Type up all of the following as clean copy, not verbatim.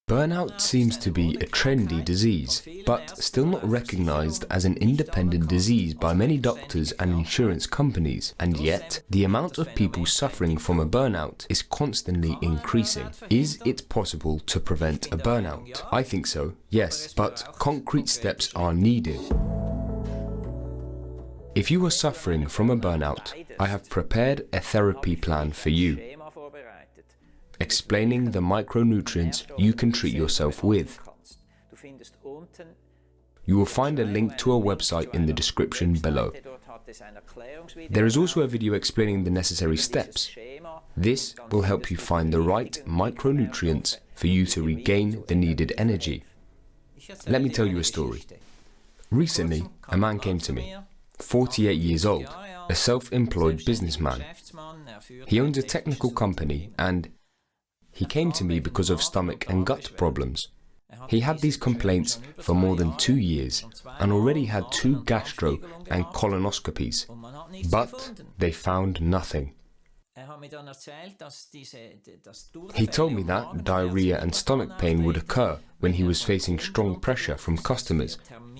Burnout seems to be a trendy disease, but still not recognized as an independent disease by many doctors and insurance companies. And yet, the amount of people suffering from a burnout is constantly increasing. Is it possible to prevent a burnout? I think so, yes, but concrete steps are needed. If you are suffering from a burnout, I have prepared a therapy plan for you, explaining the micronutrients you can treat yourself with. You will find a link to a website in the description below. There is also a video explaining the necessary steps. This will help you find the right micronutrients for you to regain the needed energy. Let me tell you a story. Recently, a man came to me, 48 years old, a self-employed businessman. He owns a technical company and he came to me because of stomach and gut problems. He had these complaints for more than 2 years and already had 2 gastro and colonoscopies, but they found nothing. He told me that diarrhea and stomach pain would occur when he was facing strong pressure from customers,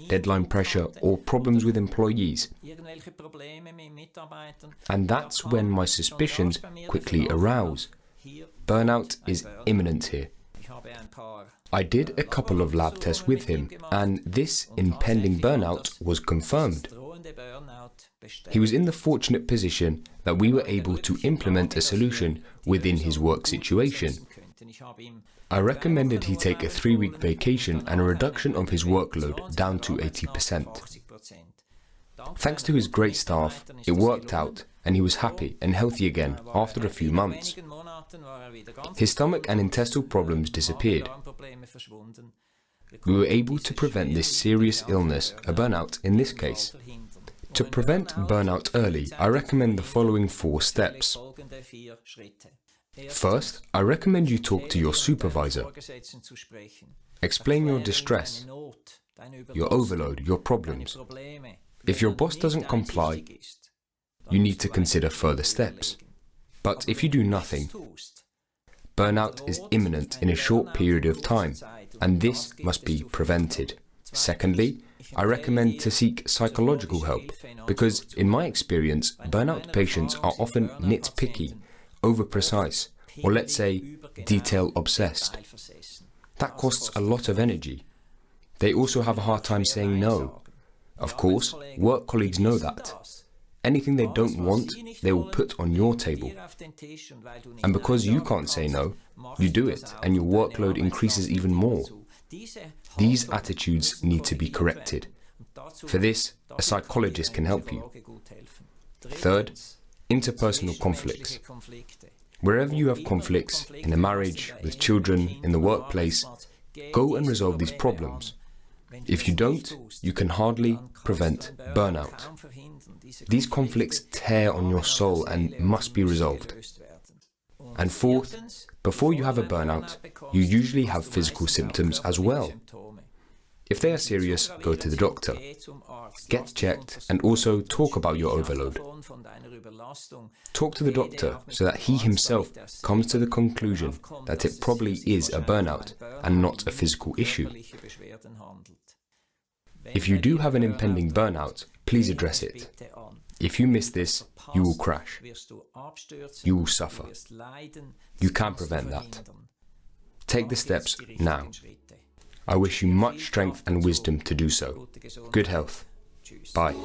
deadline pressure or problems with employees. And that's when my suspicions quickly arouse. Burnout is imminent here. I did a couple of lab tests with him, and this impending burnout was confirmed. He was in the fortunate position that we were able to implement a solution within his work situation. I recommended he take a 3-week vacation and a reduction of his workload down to 80%. Thanks to his great staff, it worked out and he was happy and healthy again after a few months. His stomach and intestinal problems disappeared. We were able to prevent this serious illness, a burnout in this case. To prevent burnout early, I recommend the following 4 steps. First, I recommend you talk to your supervisor. Explain your distress, your overload, your problems. If your boss doesn't comply, you need to consider further steps. But if you do nothing, burnout is imminent in a short period of time, and this must be prevented. Secondly, I recommend to seek psychological help, because in my experience, burnout patients are often nitpicky, over-precise, or let's say, detail-obsessed. That costs a lot of energy. They also have a hard time saying no. Of course, work colleagues know that. Anything they don't want, they will put on your table. And because you can't say no, you do it, and your workload increases even more. These attitudes need to be corrected. For this, a psychologist can help you. Third, interpersonal conflicts. Wherever you have conflicts, in a marriage, with children, in the workplace, go and resolve these problems. If you don't, you can hardly prevent burnout. These conflicts tear on your soul and must be resolved. And fourth, before you have a burnout, you usually have physical symptoms as well. If they are serious, go to the doctor. Get checked and also talk about your overload. Talk to the doctor so that he himself comes to the conclusion that it probably is a burnout and not a physical issue. If you do have an impending burnout, please address it. If you miss this, you will crash. You will suffer. You can prevent that. Take the steps now. I wish you much strength and wisdom to do so. Good health. Bye.